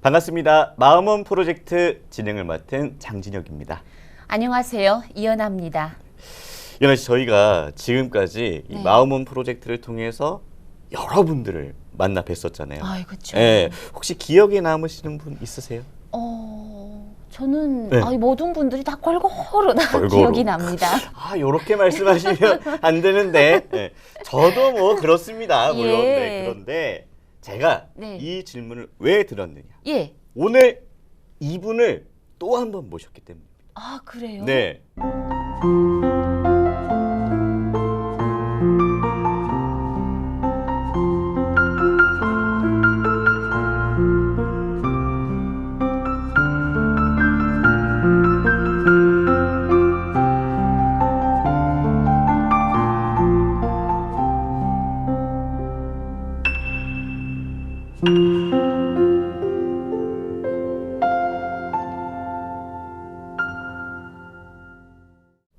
반갑습니다. 마음원 프로젝트 진행을 맡은 장진혁입니다. 안녕하세요. 이연아입니다. 연아 씨, 저희가 지금까지 이 마음원 프로젝트를 통해서 여러분들을 만나 뵀었잖아요. 아, 그렇죠. 네, 혹시 기억에 남으시는 분 있으세요? 저는 모든 분들이 다 골고루 다 기억이 납니다. 요렇게 말씀하시면 안 되는데 저도 뭐 그렇습니다. 물론. 예. 그런데 제가 이 질문을 왜 들었느냐. 오늘 이분을 또 한 번 모셨기 때문입니다. 아, 그래요? 네.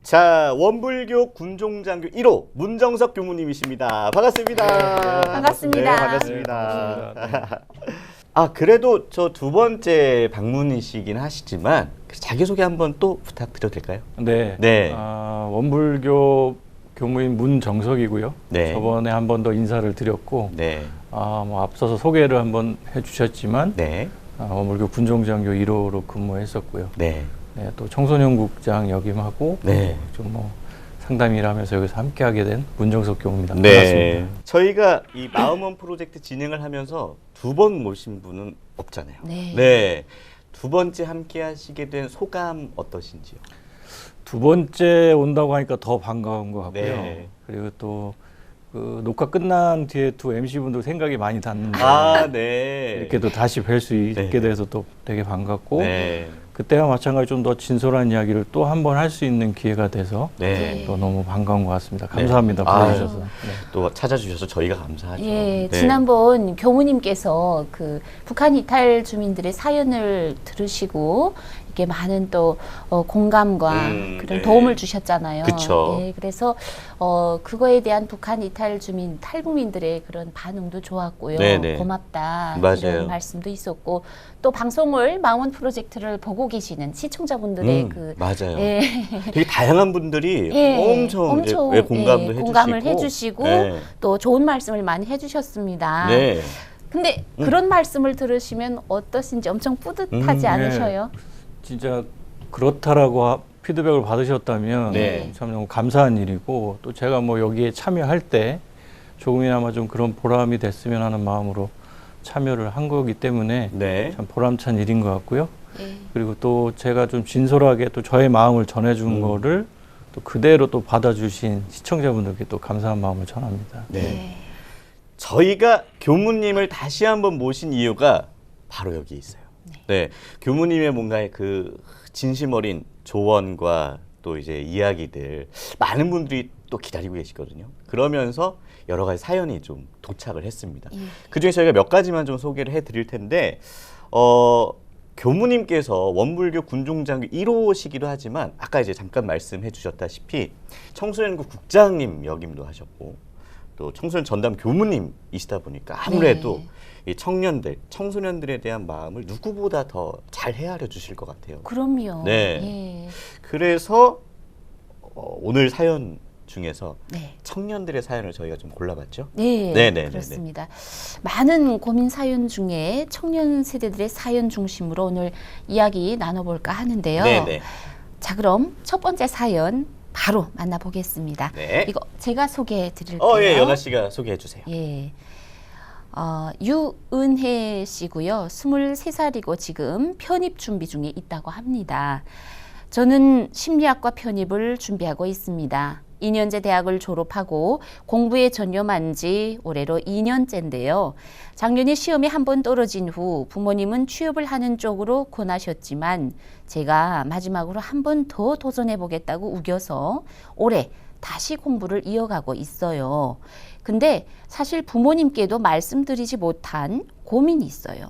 자, 원불교 군종장교 1호 문정석 교무님이십니다. 반갑습니다. 반갑습니다. 네, 반갑습니다. 그래도 저 두 번째 방문이시긴 하시지만 자기소개 한번 또 부탁드려도 될까요? 네. 원불교 교무인 문정석이고요. 저번에 한 번 더 인사를 드렸고, 앞서서 소개를 한번 해주셨지만, 원불교 군종장교 1호로 근무했었고요. 또 청소년국장 역임하고 좀 상담 일하면서 여기서 함께하게 된 문정석 교무입니다. 반갑습니다. 저희가 이 마음원 프로젝트 진행을 하면서 두 번 모신 분은 없잖아요. 두 번째 함께하시게 된 소감 어떠신지요? 두 번째 온다고 하니까 더 반가운 것 같고요. 그리고 또 그 녹화 끝난 뒤에 두 MC분들 생각이 많이 났는데 이렇게 또 다시 뵐 수 있게 돼서 또 되게 반갑고 그때와 마찬가지로 좀 더 진솔한 이야기를 또 한 번 할 수 있는 기회가 돼서 또 너무 반가운 것 같습니다. 감사합니다. 불러주셔서. 또 찾아주셔서 저희가 감사하죠. 지난번 교무님께서 그 북한 이탈 주민들의 사연을 들으시고 이렇게 많은 또 공감과 그런 도움을 주셨잖아요. 그쵸. 그래서 그거에 대한 북한 이탈 주민, 탈북민들의 그런 반응도 좋았고요. 고맙다. 이런 말씀도 있었고 또 방송을 마음원 프로젝트를 보고 계시는 시청자분들의 되게 다양한 분들이 엄청 공감을 해주시고 또 좋은 말씀을 많이 해주셨습니다. 근데 그런 말씀을 들으시면 어떠신지 엄청 뿌듯하지 않으셔요? 진짜 그렇다라고 피드백을 받으셨다면 참 너무 감사한 일이고 또 제가 뭐 여기에 참여할 때 조금이나마 좀 그런 보람이 됐으면 하는 마음으로 참여를 한 거기 때문에 참 보람찬 일인 것 같고요. 그리고 또 제가 좀 진솔하게 또 저의 마음을 전해준 거를 또 그대로 또 받아주신 시청자분들께 또 감사한 마음을 전합니다. 저희가 교무님을 다시 한번 모신 이유가 바로 여기 있어요. 교무님의 뭔가의 그 진심 어린 조언과 또 이제 이야기들 많은 분들이 또 기다리고 계시거든요. 그러면서 여러 가지 사연이 좀 도착을 했습니다. 그중에 저희가 몇 가지만 좀 소개를 해드릴 텐데 교무님께서 원불교 군종장교 1호시기도 하지만 아까 이제 잠깐 말씀해 주셨다시피 청소년국 국장님 역임도 하셨고 또 청소년 전담 교무님이시다 보니까 아무래도 이 청년들, 청소년들에 대한 마음을 누구보다 더 잘 헤아려 주실 것 같아요. 그럼요. 그래서 오늘 사연 중에서 청년들의 사연을 저희가 좀 골라봤죠. 그렇습니다. 많은 고민 사연 중에 청년 세대들의 사연 중심으로 오늘 이야기 나눠볼까 하는데요. 자, 그럼 첫 번째 사연 바로 만나보겠습니다. 이거 제가 소개해 드릴게요. 연아 씨가 소개해 주세요. 유은혜 씨고요. 23살이고 지금 편입 준비 중에 있다고 합니다. 저는 심리학과 편입을 준비하고 있습니다. 2년제 대학을 졸업하고 공부에 전념한 지 올해로 2년째인데요. 작년에 시험에 한 번 떨어진 후 부모님은 취업을 하는 쪽으로 권하셨지만 제가 마지막으로 한 번 더 도전해보겠다고 우겨서 올해 다시 공부를 이어가고 있어요. 근데 사실 부모님께도 말씀드리지 못한 고민이 있어요.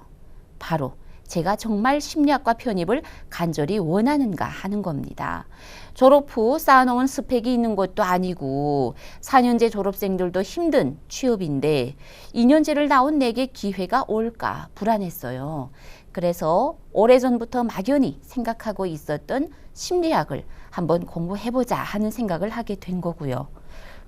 바로 제가 정말 심리학과 편입을 간절히 원하는가 하는 겁니다. 졸업 후 쌓아놓은 스펙이 있는 것도 아니고 4년제 졸업생들도 힘든 취업인데 2년제를 나온 내게 기회가 올까 불안했어요. 그래서 오래전부터 막연히 생각하고 있었던 심리학을 한번 공부해보자 하는 생각을 하게 된 거고요.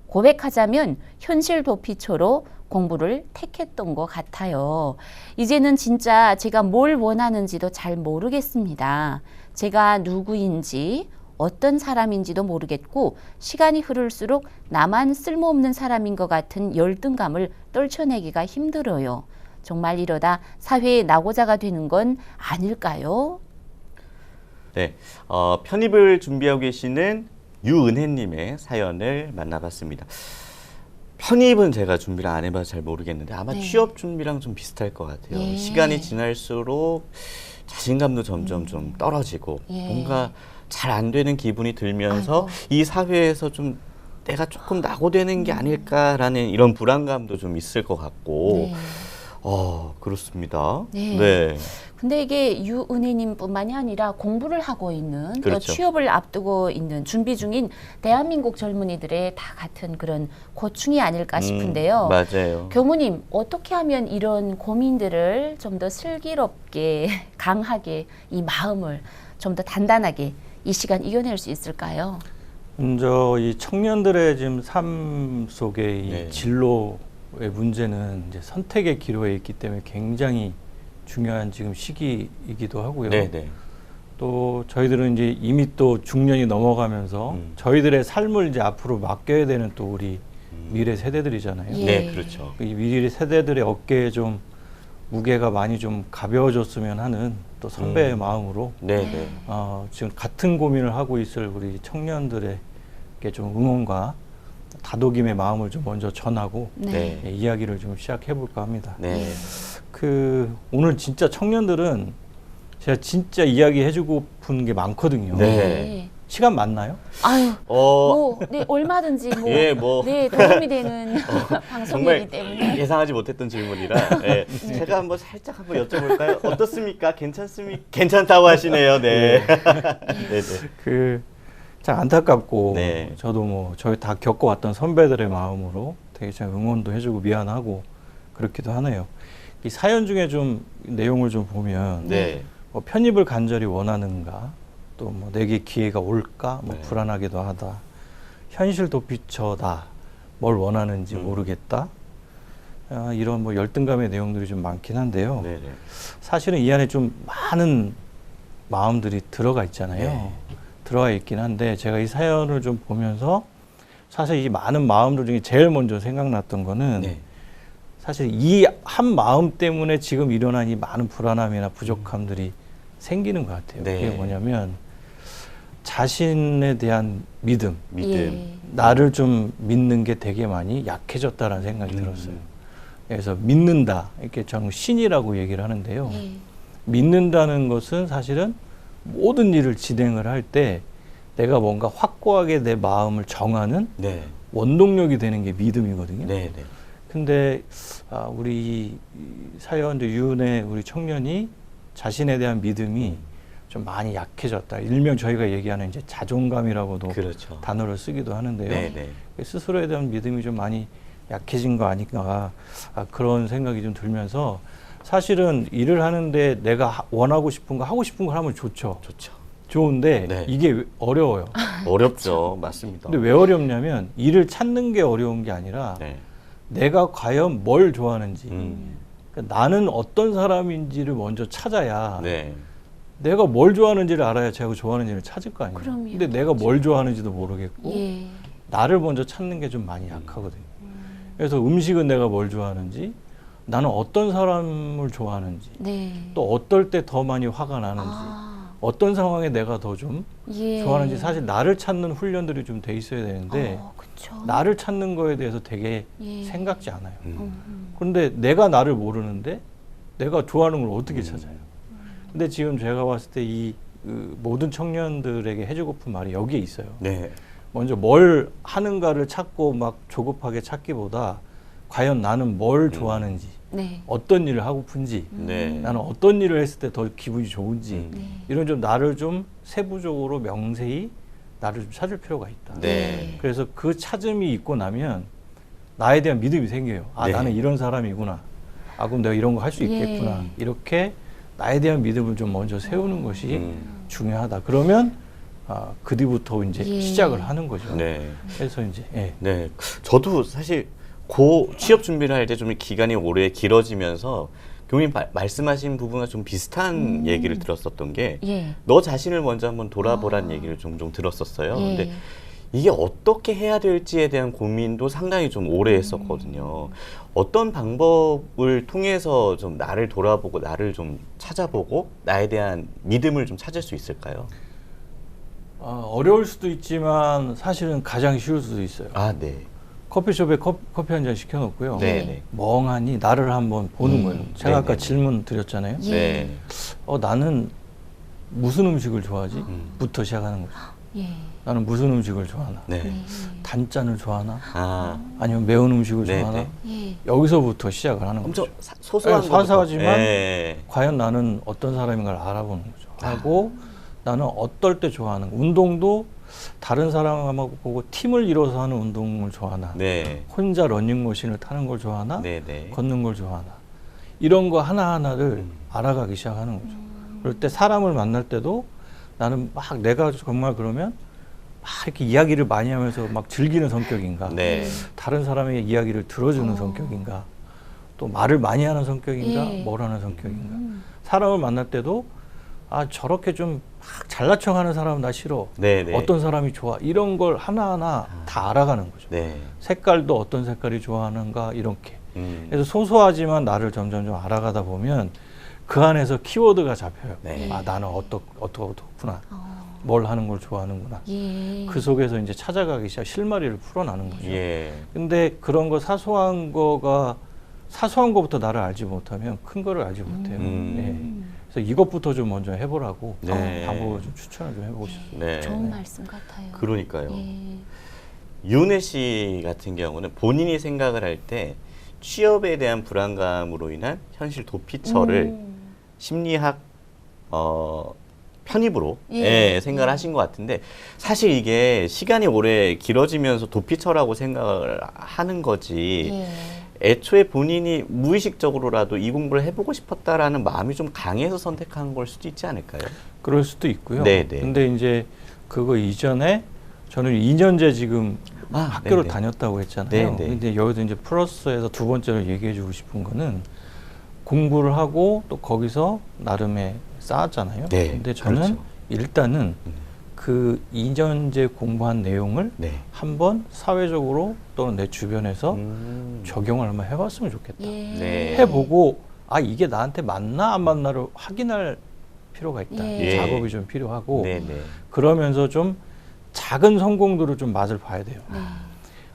고백하자면 현실 도피처로 공부를 택했던 것 같아요. 이제는 진짜 제가 뭘 원하는지도 잘 모르겠습니다. 제가 누구인지 어떤 사람인지도 모르겠고 시간이 흐를수록 나만 쓸모없는 사람인 것 같은 열등감을 떨쳐내기가 힘들어요. 정말 이러다 사회의 낙오자가 되는 건 아닐까요? 네, 편입을 준비하고 계시는 유은혜님의 사연을 만나봤습니다. 편입은 제가 준비를 안 해봐서 잘 모르겠는데 아마 네. 취업 준비랑 좀 비슷할 것 같아요. 예. 시간이 지날수록 자신감도 점점 좀 떨어지고 예. 뭔가 잘 안 되는 기분이 들면서 아이고. 이 사회에서 좀 내가 조금 낙오되는 게 아닐까라는 이런 불안감도 좀 있을 것 같고 네. 그렇습니다. 네. 네. 근데 이게 유은혜님뿐만이 아니라 공부를 하고 있는 또 그렇죠. 취업을 앞두고 있는 준비 중인 대한민국 젊은이들의 다 같은 그런 고충이 아닐까 싶은데요. 맞아요. 교무님, 어떻게 하면 이런 고민들을 좀 더 슬기롭게 강하게 이 마음을 좀 더 단단하게 이 시간 이겨낼 수 있을까요? 먼저 이 청년들의 지금 삶 속에 이 네. 진로의 문제는 이제 선택의 기로에 있기 때문에 굉장히 중요한 지금 시기이기도 하고요. 네네. 또 저희들은 이제 이미 또 중년이 넘어가면서 저희들의 삶을 이제 앞으로 맡겨야 되는 또 우리 미래 세대들이잖아요. 예. 네, 그렇죠. 이 미래 세대들의 어깨에 좀 무게가 많이 좀 가벼워졌으면 하는 또 선배의 마음으로 네네. 지금 같은 고민을 하고 있을 우리 청년들에게 좀 응원과 다독임의 마음을 좀 먼저 전하고 네. 이야기를 좀 시작해 볼까 합니다. 네. 오늘 진짜 청년들은 제가 진짜 이야기해 주고 싶은 게 많거든요. 네. 시간 맞나요? 아유, 네, 얼마든지 예, 뭐. 네, 도움이 되는 방송이기 정말 때문에. 예상하지 못했던 질문이라 제가 한번 살짝 한번 여쭤볼까요? 어떻습니까? 괜찮다고 하시네요. 네. 네. 참 안타깝고 네. 저도 뭐 저희 다 겪어왔던 선배들의 마음으로 되게 참 응원도 해주고 미안하고 그렇기도 하네요. 이 사연 중에 좀 내용을 좀 보면 네. 뭐 편입을 간절히 원하는가, 또 뭐 내게 기회가 올까, 뭐 네. 불안하기도 하다, 현실 도피처다, 뭘 원하는지 모르겠다, 이런 뭐 열등감의 내용들이 좀 많긴 한데요. 네. 사실은 이 안에 좀 많은 마음들이 들어가 있잖아요. 네. 들어가 있긴 한데 제가 이 사연을 좀 보면서 사실 이 많은 마음들 중에 제일 먼저 생각났던 거는 네. 사실 이 한 마음 때문에 지금 일어난 이 많은 불안함이나 부족함들이 생기는 것 같아요. 네. 그게 뭐냐면 자신에 대한 믿음, 예. 나를 좀 믿는 게 되게 많이 약해졌다라는 생각이 들었어요. 그래서 믿는다, 이렇게 저는 신이라고 얘기를 하는데요. 예. 믿는다는 것은 사실은 모든 일을 진행을 할 때 내가 뭔가 확고하게 내 마음을 정하는 네. 원동력이 되는 게 믿음이거든요. 네. 근데 우리 이 사연자 유은혜 우리 청년이 자신에 대한 믿음이 좀 많이 약해졌다. 일명 저희가 얘기하는 이제 자존감이라고도 그렇죠. 단어를 쓰기도 하는데요. 네. 스스로에 대한 믿음이 좀 많이 약해진 거 아닌가, 그런 생각이 좀 들면서 사실은 일을 하는데 내가 원하고 싶은 거 하고 싶은 걸 하면 좋죠. 좋은데 네. 이게 어려워요. 어렵죠. 맞습니다. 근데 왜 어렵냐면 일을 찾는 게 어려운 게 아니라 네. 내가 과연 뭘 좋아하는지, 그러니까 나는 어떤 사람인지를 먼저 찾아야 네. 내가 뭘 좋아하는지를 알아야 제가 좋아하는지를 찾을 거 아니에요. 그럼요. 근데 내가 뭘 좋아하는지도 모르겠고 예. 나를 먼저 찾는 게 좀 많이 약하거든요. 그래서 음식은 내가 뭘 좋아하는지, 나는 어떤 사람을 좋아하는지, 네. 또 어떨 때 더 많이 화가 나는지, 어떤 상황에 내가 더 좀 예. 좋아하는지, 사실 나를 찾는 훈련들이 좀 돼 있어야 되는데 그쵸. 나를 찾는 거에 대해서 되게 예. 생각지 않아요. 그런데 내가 나를 모르는데 내가 좋아하는 걸 어떻게 찾아요? 근데 지금 제가 봤을 때 이 모든 청년들에게 해주고픈 말이 여기에 있어요. 네. 먼저 뭘 하는가를 찾고 막 조급하게 찾기보다 과연 나는 뭘 좋아하는지, 네. 어떤 일을 하고픈지, 네. 나는 어떤 일을 했을 때 더 기분이 좋은지, 네. 이런 좀 나를 좀 세부적으로 명세히 나를 좀 찾을 필요가 있다. 네. 그래서 그 찾음이 있고 나면 나에 대한 믿음이 생겨요. 네. 나는 이런 사람이구나. 그럼 내가 이런 거 할 수 있겠구나. 예. 이렇게 나에 대한 믿음을 좀 먼저 세우는 것이 중요하다. 그러면 그 뒤부터 이제 예. 시작을 하는 거죠. 네. 그래서 이제 예. 네. 저도 사실 고 취업 준비를 할 때 좀 기간이 오래 길어지면서 교수님 말씀하신 부분과 좀 비슷한 얘기를 들었었던 게 너 자신을 먼저 한번 돌아보라는 얘기를 종종 들었었어요. 근데 이게 어떻게 해야 될지에 대한 고민도 상당히 좀 오래 했었거든요. 어떤 방법을 통해서 좀 나를 돌아보고 나를 좀 찾아보고 나에 대한 믿음을 좀 찾을 수 있을까요? 어려울 수도 있지만 사실은 가장 쉬울 수도 있어요. 아, 네. 커피숍에 커피 한 잔 시켜놓고요. 네. 멍하니 나를 한번 보는 거예요. 제가 아까 네네. 질문 드렸잖아요. 네. 나는 무슨 음식을 좋아하지? 부터 시작하는 거죠. 나는 무슨 음식을 좋아하나? 네. 단짠을 좋아하나? 아, 아니면 매운 음식을 네네. 좋아하나? 여기서부터 시작을 하는 거죠. 엄청 소소한 네, 것부터. 사소하지만 네. 과연 나는 어떤 사람인가를 알아보는 거죠. 하고 나는 어떨 때 좋아하는 거. 운동도 다른 사람하고 보고 팀을 이뤄서 하는 운동을 좋아하나? 네. 혼자 러닝머신을 타는 걸 좋아하나? 네네. 걷는 걸 좋아하나? 이런 거 하나하나를 알아가기 시작하는 거죠. 그럴 때 사람을 만날 때도 나는 막 내가 정말 그러면 막 이렇게 이야기를 많이 하면서 막 즐기는 성격인가? 네. 다른 사람의 이야기를 들어주는 성격인가? 또 말을 많이 하는 성격인가? 뭘 하는 성격인가? 사람을 만날 때도 저렇게 좀 막 잘난 척하는 사람은 나 싫어. 네네. 어떤 사람이 좋아. 이런 걸 하나하나 다 알아가는 거죠. 네. 색깔도 어떤 색깔이 좋아하는가 이렇게. 그래서 소소하지만 나를 점점 좀 알아가다 보면 그 안에서 키워드가 잡혀요. 네. 나는 어떻구나. 뭘 하는 걸 좋아하는구나. 예. 그 속에서 이제 찾아가기 시작 실마리를 풀어나는 거죠. 예. 근데 그런 거 사소한 거부터 나를 알지 못하면 큰 거를 알지 못해요. 예. 그래서 이것부터 좀 먼저 해보라고 네. 방법을 좀 추천을 좀 해보고 싶습니다. 네. 좋은 말씀 같아요. 그러니까요. 예. 윤혜 씨 같은 경우는 본인이 생각을 할 때 취업에 대한 불안감으로 인한 현실 도피처를 심리학 편입으로 생각을 하신 것 같은데 사실 이게 시간이 오래 길어지면서 도피처라고 생각을 하는 거지 애초에 본인이 무의식적으로라도 이 공부를 해보고 싶었다라는 마음이 좀 강해서 선택한 걸 수도 있지 않을까요? 그럴 수도 있고요. 네네. 근데 이제 그거 이전에 저는 2년제 지금 학교를 네네. 다녔다고 했잖아요. 네네. 근데 여기서 이제 플러스에서 두 번째로 얘기해주고 싶은 거는 공부를 하고 또 거기서 나름의 쌓았잖아요. 네, 근데 저는 그렇죠. 일단은 그 2년제 공부한 내용을 네. 한번 사회적으로 또는 내 주변에서 적용을 한번 해봤으면 좋겠다. 네. 해보고 이게 나한테 맞나 안 맞나를 확인할 필요가 있다. 예. 작업이 좀 필요하고 네네. 그러면서 좀 작은 성공들을 좀 맛을 봐야 돼요.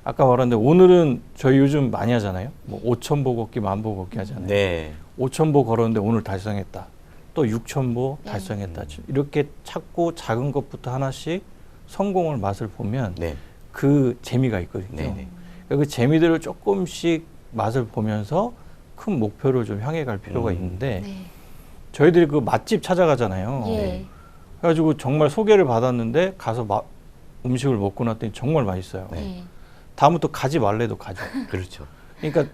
아까 말했는데 오늘은 저희 요즘 많이 하잖아요. 뭐 5,000보 걷기, 10,000보 걷기 하잖아요. 네. 5,000보 걸었는데 오늘 달성했다. 또 6,000보 달성했다. 이렇게 찾고 작은 것부터 하나씩 성공을 맛을 보면 네. 그 재미가 있거든요. 네네. 그 재미들을 조금씩 맛을 보면서 큰 목표를 좀 향해 갈 필요가 있는데 저희들이 그 맛집 찾아가잖아요. 그래가지고 정말 소개를 받았는데 가서 음식을 먹고 났더니 정말 맛있어요. 다음부터 가지 말래도 가죠. 그렇죠. 그러니까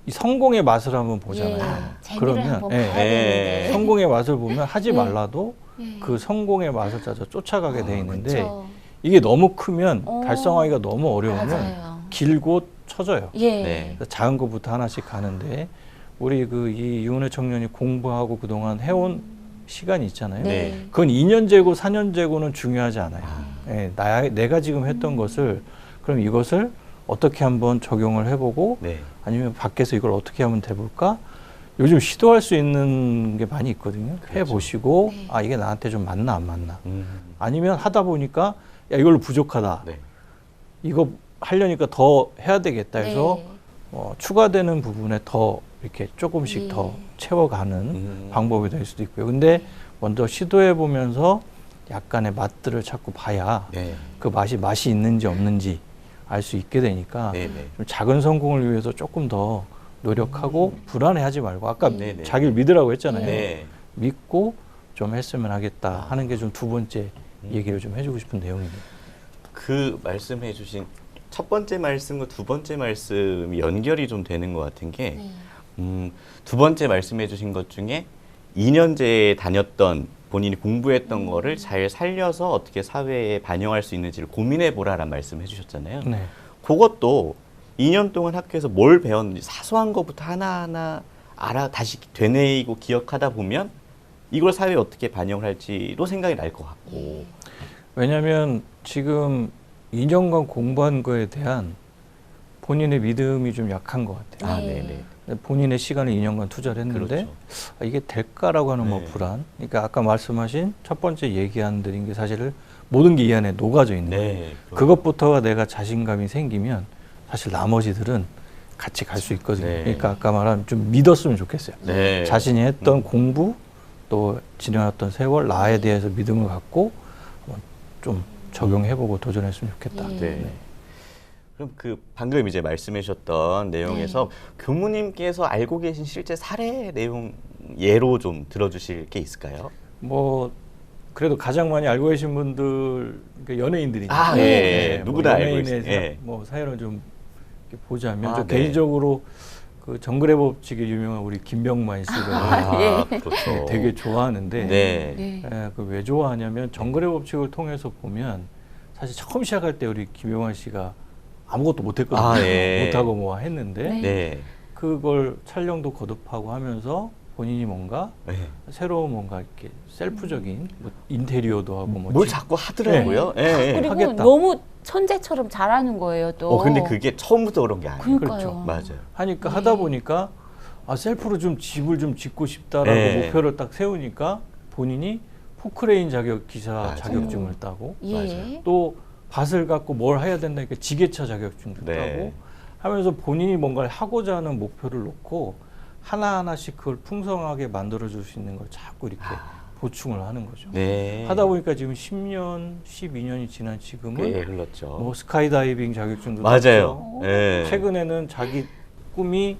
이 성공의 맛을 한번 보잖아요. 재미를 한번 봐야 네. 되는데. 성공의 맛을 보면 하지 말라도 그 성공의 맛을 찾아 쫓아가게 돼 있는데 그렇죠. 이게 너무 크면 달성하기가 너무 어려우면 맞아요. 길고 처져요. 네. 그래서 작은 것부터 하나씩 가는데 우리 이 이혼의 청년이 공부하고 그동안 해온 시간이 있잖아요. 네. 그건 2년제고 4년제고는 중요하지 않아요. 내가 지금 했던 것을 그럼 이것을 어떻게 한번 적용을 해보고 네. 아니면 밖에서 이걸 어떻게 하면 돼볼까? 요즘 시도할 수 있는 게 많이 있거든요. 그렇죠. 해보시고 이게 나한테 좀 맞나 안 맞나. 아니면 하다 보니까 이걸로 부족하다. 네. 이거 하려니까 더 해야 되겠다 해서 추가되는 부분에 더 이렇게 조금씩 더 채워가는 방법이 될 수도 있고요. 근데 먼저 시도해 보면서 약간의 맛들을 자꾸 봐야 네. 그 맛이 있는지 없는지 알 수 있게 되니까 네네. 좀 작은 성공을 위해서 조금 더 노력하고 불안해하지 말고 아까 네네. 자기를 믿으라고 했잖아요. 네. 믿고 좀 했으면 하겠다 하는 게 좀 두 번째 얘기를 좀 해주고 싶은 내용입니다. 그 말씀해 주신 첫 번째 말씀과 두 번째 말씀이 연결이 좀 되는 것 같은 게 두 번째 말씀해 주신 것 중에 2년제 다녔던 본인이 공부했던 거를 잘 살려서 어떻게 사회에 반영할 수 있는지를 고민해 보라란 말씀 해주셨잖아요. 네. 그것도 2년 동안 학교에서 뭘 배웠는지 사소한 것부터 하나하나 다시 되뇌이고 기억하다 보면 이걸 사회에 어떻게 반영을 할지도 생각이 날 것 같고. 왜냐하면 지금 2년간 공부한 거에 대한 본인의 믿음이 좀 약한 것 같아요. 아, 네네. 본인의 시간을 2년간 투자를 했는데 그렇죠. 이게 될까라고 하는 뭐 네. 불안. 그러니까 아까 말씀하신 첫 번째 얘기한 드린 게 사실은 모든 게 이 안에 녹아져 있는 거예요. 네. 그것부터가 내가 자신감이 생기면 사실 나머지들은 같이 갈 수 있거든요. 네. 그러니까 아까 말한 좀 믿었으면 좋겠어요. 네. 자신이 했던 공부 또 지나왔던 세월 나에 대해서 믿음을 갖고 한번 좀 적용해보고 도전했으면 좋겠다. 예. 네. 그럼 그 방금 이제 말씀해 주셨던 내용에서 교무님께서 알고 계신 실제 사례 내용 예로 좀 들어주실 게 있을까요? 뭐 그래도 가장 많이 알고 계신 분들 그러니까 연예인들이죠. 아, 예. 누구나 알고 연예인의 있어요. 예. 뭐 사연을 좀 이렇게 보자면 아, 저 네. 개인적으로 그 정글의 법칙에 유명한 우리 김병만 씨를 그렇죠. 되게 좋아하는데 네. 네. 그 왜 좋아하냐면 정글의 법칙을 통해서 보면 사실 처음 시작할 때 우리 김병만 씨가 아무것도 못했거든요. 아, 예. 못하고 뭐 했는데 네. 네. 그걸 촬영도 거듭하고 하면서 본인이 뭔가 네. 새로운 뭔가 이렇게 셀프적인 뭐 인테리어도 하고 뭐 뭘 자꾸 하더라고요. 예. 예. 그리고 하겠다. 너무 천재처럼 잘하는 거예요, 또. 근데 그게 처음부터 그런 게 아니에요. 그러니까요. 그렇죠. 맞아요. 하니까 네. 하다 보니까 셀프로 좀 집을 좀 짓고 싶다라고 네. 목표를 딱 세우니까 본인이 포크레인 기사 맞아요. 자격증을 따고 예. 맞아요. 또 밭을 갖고 뭘 해야 된다니까 지게차 자격증도 네. 따고 하면서 본인이 뭔가를 하고자 하는 목표를 놓고 하나하나씩 그걸 풍성하게 만들어줄 수 있는 걸 자꾸 이렇게 보충을 하는 거죠. 네. 하다 보니까 지금 10년, 12년이 지난 지금은 꽤 흘렀죠. 뭐 스카이다이빙 자격증도 맞아요. 땄죠. 예. 최근에는 자기 꿈이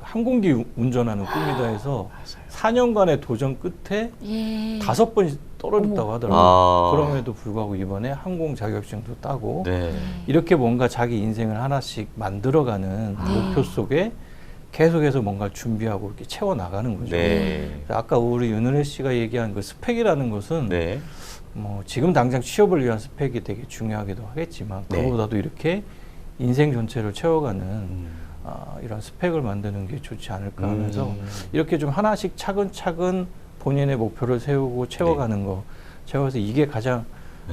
항공기 운전하는 꿈이다 해서 4년간의 도전 끝에 예. 5번 떨어졌다고 하더라고요. 아. 그럼에도 불구하고 이번에 항공 자격증도 따고 네. 이렇게 뭔가 자기 인생을 하나씩 만들어가는 목표 속에 계속해서 뭔가 준비하고 이렇게 채워나가는 거죠. 네. 아까 우리 윤은혜 씨가 얘기한 그 스펙이라는 것은 네. 뭐 지금 당장 취업을 위한 스펙이 되게 중요하기도 하겠지만 네. 그거보다도 이렇게 인생 전체를 채워가는 이런 스펙을 만드는 게 좋지 않을까 하면서 이렇게 좀 하나씩 차근차근 본인의 목표를 세우고 채워가는 거 제가 그래서 이게 가장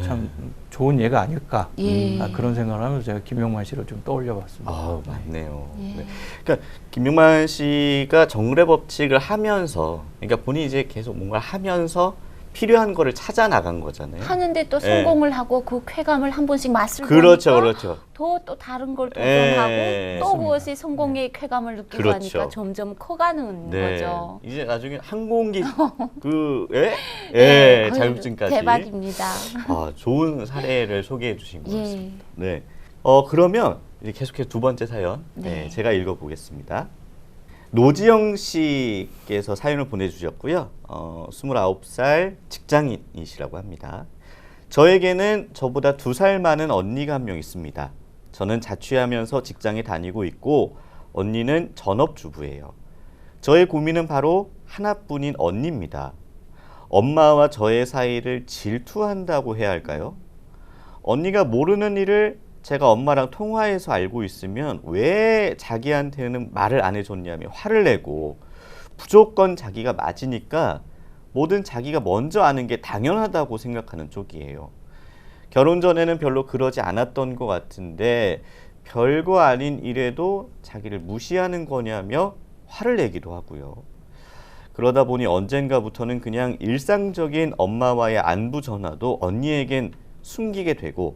참 좋은 예가 아닐까 예. 그런 생각을 하면서 제가 김용만 씨를 좀 떠올려 봤습니다. 아, 맞네요. 예. 네. 그러니까 김용만 씨가 정글의 법칙을 하면서, 그러니까 본인이 이제 계속 뭔가를 하면서 필요한 거를 찾아 나간 거잖아요. 하는데 또 예. 성공을 하고 그 쾌감을 한 번씩 맛을 그렇죠, 보니까 그렇죠. 또 다른 걸 도전하고 예. 또 그것이 성공의 쾌감을 느끼고 그렇죠. 하니까 점점 커가는 네. 거죠. 이제 나중에 항공기 예, 네, 자격증까지. 대박입니다. 아, 좋은 사례를 소개해 주신 것 예. 같습니다. 네. 그러면 이제 계속해서 두 번째 사연 네. 제가 읽어보겠습니다. 노지영 씨께서 사연을 보내주셨고요. 29살 직장인이시라고 합니다. 저에게는 저보다 2살 많은 언니가 한 명 있습니다. 저는 자취하면서 직장에 다니고 있고 언니는 전업주부예요. 저의 고민은 바로 하나뿐인 언니입니다. 엄마와 저의 사이를 질투한다고 해야 할까요? 언니가 모르는 일을 제가 엄마랑 통화해서 알고 있으면 왜 자기한테는 말을 안 해줬냐며 화를 내고 무조건 자기가 맞으니까 뭐든 자기가 먼저 아는 게 당연하다고 생각하는 쪽이에요. 결혼 전에는 별로 그러지 않았던 것 같은데 별거 아닌 일에도 자기를 무시하는 거냐며 화를 내기도 하고요. 그러다 보니 언젠가부터는 그냥 일상적인 엄마와의 안부 전화도 언니에겐 숨기게 되고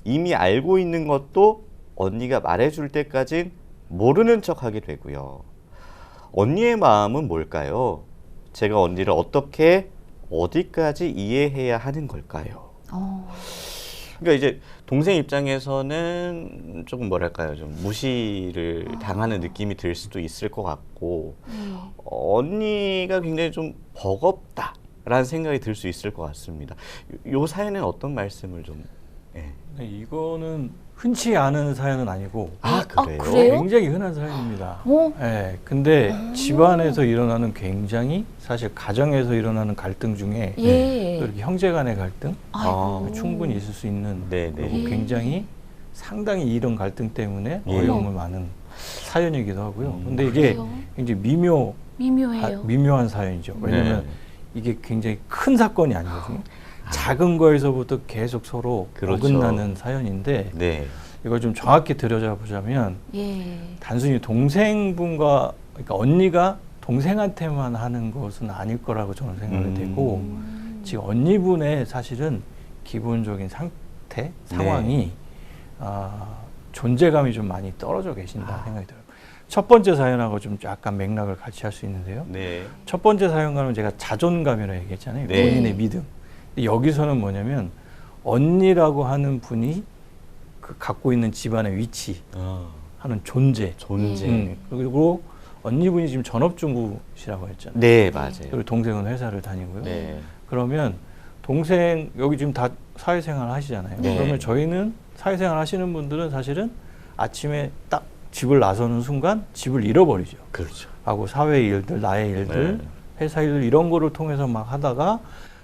이미 알고 있는 것도 언니가 말해줄 때까진 모르는 척하게 되고요. 언니의 마음은 뭘까요? 제가 언니를 어떻게 어디까지 이해해야 하는 걸까요? 그러니까 이제 동생 입장에서는 조금 뭐랄까요, 좀 무시를 당하는 느낌이 들 수도 있을 것 같고 언니가 굉장히 좀 버겁다라는 생각이 들 수 있을 것 같습니다. 요 사연은 어떤 말씀을 좀? 예. 네, 이거는 흔치 않은 사연은 아니고 아, 그래요? 그래요? 굉장히 흔한 사연입니다. 어? 예, 근데 집안에서 일어나는 굉장히 사실 가정에서 일어나는 갈등 중에 예. 또 이렇게 형제간의 갈등 아이고. 충분히 있을 수 있는 네, 그리고 네. 굉장히 상당히 이런 갈등 때문에 예. 어려움을 많은 사연이기도 하고요. 근데 이게 그래요? 굉장히 미묘해요. 미묘한 사연이죠. 왜냐하면 네. 이게 굉장히 큰 사건이 아니거든요. 작은 거에서부터 계속 서로 그렇죠. 어긋나는 사연인데 네. 이걸 좀 정확히 들여다보자면 예. 단순히 동생분과 그러니까 언니가 동생한테만 하는 것은 아닐 거라고 저는 생각이 되고 지금 언니분의 사실은 기본적인 상태, 상황이 존재감이 좀 많이 떨어져 계신다 생각이 들어요. 첫 번째 사연하고 좀 약간 맥락을 같이 할 수 있는데요. 네. 첫 번째 사연과는 제가 자존감이라고 얘기했잖아요. 네. 본인의 믿음. 근데 여기서는 뭐냐면 언니라고 하는 분이 그 갖고 있는 집안의 위치 하는 존재. 존재. 그리고 언니분이 지금 전업주부시라고 했잖아요. 네, 맞아요. 그리고 동생은 회사를 다니고요. 네. 그러면 동생 여기 지금 다 사회생활 하시잖아요. 네. 그러면 저희는 사회생활 하시는 분들은 사실은 아침에 딱 집을 나서는 순간 집을 잃어버리죠. 그렇죠. 하고 사회 일들, 나의 일들, 네. 회사 일들 이런 거를 통해서 막 하다가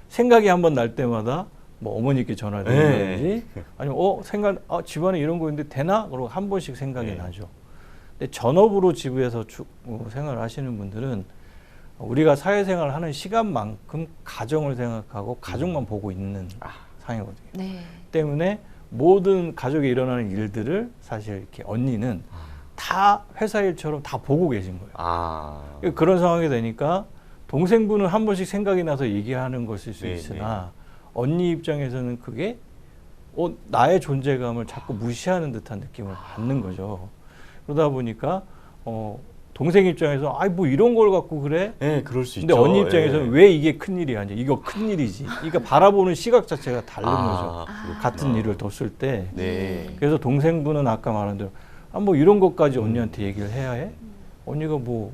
생각이 한번 날 때마다 뭐 어머니께 전화를 드린다든지 아니면 집안에 이런 거 있는데 되나? 그러고 한 번씩 생각이 네. 나죠. 근데 전업으로 집에서 생활을 하시는 분들은 우리가 사회생활을 하는 시간만큼 가정을 생각하고 가족만 보고 있는 상황이거든요. 네. 때문에 모든 가족에 일어나는 일들을 사실 이렇게 언니는 다 회사 일처럼 다 보고 계신 거예요. 그런 상황이 되니까 동생분은 한 번씩 생각이 나서 얘기하는 것일 수 있으나 언니 입장에서는 그게 나의 존재감을 자꾸 무시하는 듯한 느낌을 받는 거죠. 그러다 보니까 동생 입장에서 뭐 이런 걸 갖고 그래? 네, 그럴 수 근데 있죠. 언니 입장에서는 왜 이게 큰일이야? 이거 큰일이지. 그러니까 바라보는 시각 자체가 다른 거죠. 같은 일을 뒀을 때. 네. 그래서 동생분은 아까 말한 대로 뭐 이런 것까지 언니한테 얘기를 해야 해? 언니가 뭐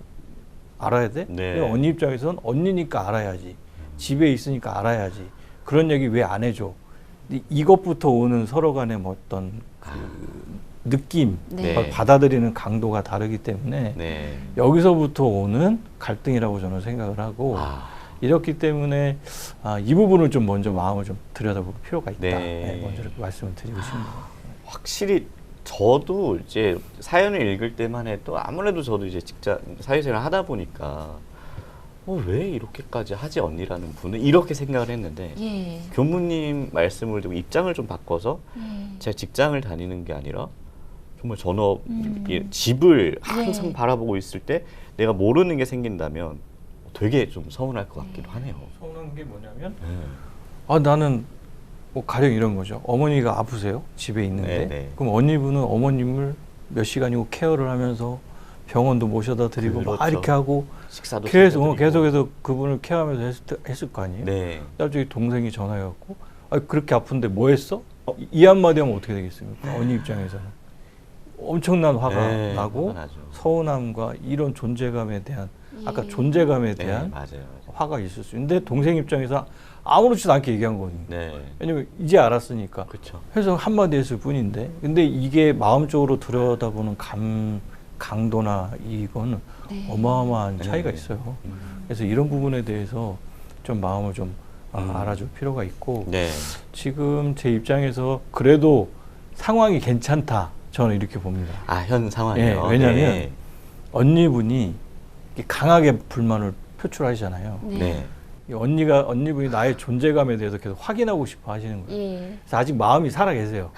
알아야 돼? 네. 언니 입장에서는 언니니까 알아야지. 집에 있으니까 알아야지. 그런 얘기 왜 안 해줘? 이것부터 오는 서로 간의 어떤 느낌, 네. 그걸 받아들이는 강도가 다르기 때문에 네. 여기서부터 오는 갈등이라고 저는 생각을 하고 이렇기 때문에 이 부분을 좀 먼저 마음을 좀 들여다볼 필요가 있다. 네. 먼저 이렇게 말씀을 드리고 싶습니다. 확실히 저도 이제 사연을 읽을 때만 해도 아무래도 저도 이제 직장 사회생활 하다 보니까 왜 이렇게까지 하지 언니라는 분은 이렇게 생각을 했는데 예. 교무님 말씀을 듣고 입장을 좀 바꿔서 제가 직장을 다니는 게 아니라 정말 전업 집을 항상 바라보고 있을 때 내가 모르는 게 생긴다면 되게 좀 서운할 것 같기도 하네요. 서운한 게 뭐냐면 나는 뭐 가령 이런 거죠. 어머니가 아프세요? 집에 있는데 네. 그럼 언니분은 어머님을 몇 시간이고 케어를 하면서 병원도 모셔다 드리고 막 그렇죠. 이렇게 하고 식사도 계속해서 그분을 케어하면서 했을 거 아니에요. 네. 갑자기 동생이 전화해갖고 그렇게 아픈데 뭐 했어? 이 한마디 하면 어떻게 되겠습니까? 언니 입장에서는 엄청난 화가 나고 화가 나죠. 서운함과 이런 존재감에 대한 아까 존재감에 네, 대한 맞아요. 화가 있을 수 있는데 동생 입장에서 아무렇지도 않게 얘기한 거거든요. 네. 왜냐면 이제 알았으니까. 그렇죠. 그래서 한마디 했을 뿐인데 근데 이게 마음적으로 들여다보는 강도나 이건 어마어마한 차이가 있어요. 그래서 이런 부분에 대해서 좀 마음을 좀 알아줄 필요가 있고 네. 지금 제 입장에서 그래도 상황이 괜찮다 저는 이렇게 봅니다. 현 상황이요. 왜냐하면 언니분이 강하게 불만을 표출하시잖아요. 네. 언니분이 나의 존재감에 대해서 계속 확인하고 싶어 하시는 거예요. 예. 그래서 아직 마음이 살아 계세요.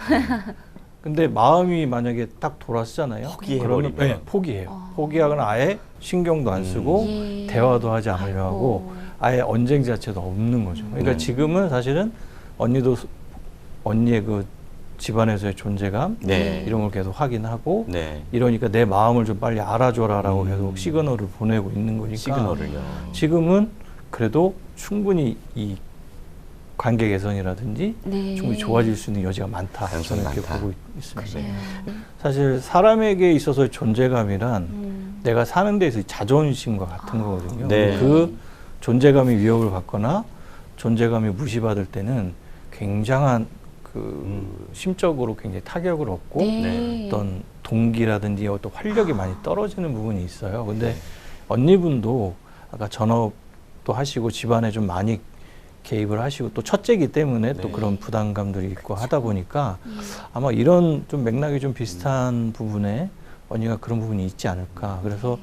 근데 마음이 만약에 딱 돌아서잖아요. 포기해버리면. 그러면 포기해요. 포기하거나 아예 신경도 안 쓰고 예. 대화도 하지 않으려 하고 아예 언쟁 자체도 없는 거죠. 그러니까 지금은 사실은 언니도 언니의 그 집안에서의 존재감 네. 이런 걸 계속 확인하고 네. 이러니까 내 마음을 좀 빨리 알아줘라라고 계속 시그널을 보내고 있는 거니까 시그널을요. 지금은 그래도 충분히 이 관계 개선이라든지 네. 충분히 좋아질 수 있는 여지가 많다. 가능성이 저는 이렇게 많다. 보고 있습니다. 그래요. 사실 사람에게 있어서의 존재감이란 내가 사는 데서 자존심과 같은 거거든요. 네. 그 존재감이 위협을 받거나 존재감이 무시받을 때는 굉장한 심적으로 굉장히 타격을 얻고 네. 어떤 동기라든지 어떤 활력이 많이 떨어지는 부분이 있어요. 근데 언니분도 아까 전업도 하시고 집안에 좀 많이 개입을 하시고 또 첫째이기 때문에 또 그런 부담감들이 있고 하다 보니까 아마 이런 좀 맥락이 좀 비슷한 부분에 언니가 그런 부분이 있지 않을까. 그래서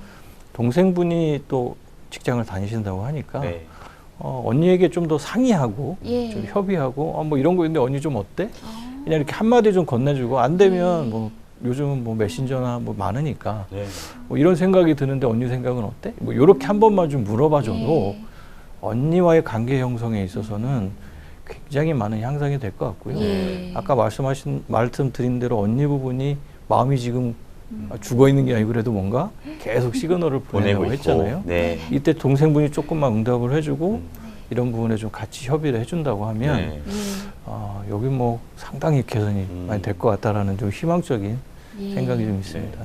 동생분이 또 직장을 다니신다고 하니까 언니에게 좀 더 상의하고 예. 좀 협의하고 뭐 이런 거 있는데 언니 좀 어때? 그냥 이렇게 한마디 좀 건네주고 안 되면 뭐 요즘은 뭐 메신저나 뭐 많으니까 뭐 이런 생각이 드는데 언니 생각은 어때? 뭐 이렇게 한 번만 좀 물어봐줘도 언니와의 관계 형성에 있어서는 굉장히 많은 향상이 될 것 같고요. 아까 말씀드린 대로 언니 부분이 마음이 지금 죽어 있는 게 아니고 그래도 뭔가 계속 시그널을 보내고 했잖아요. 이때 동생분이 조금만 응답을 해주고 이런 부분에 좀 같이 협의를 해준다고 하면 여기 뭐 상당히 개선이 많이 될 것 같다라는 좀 희망적인 생각이 좀 있습니다.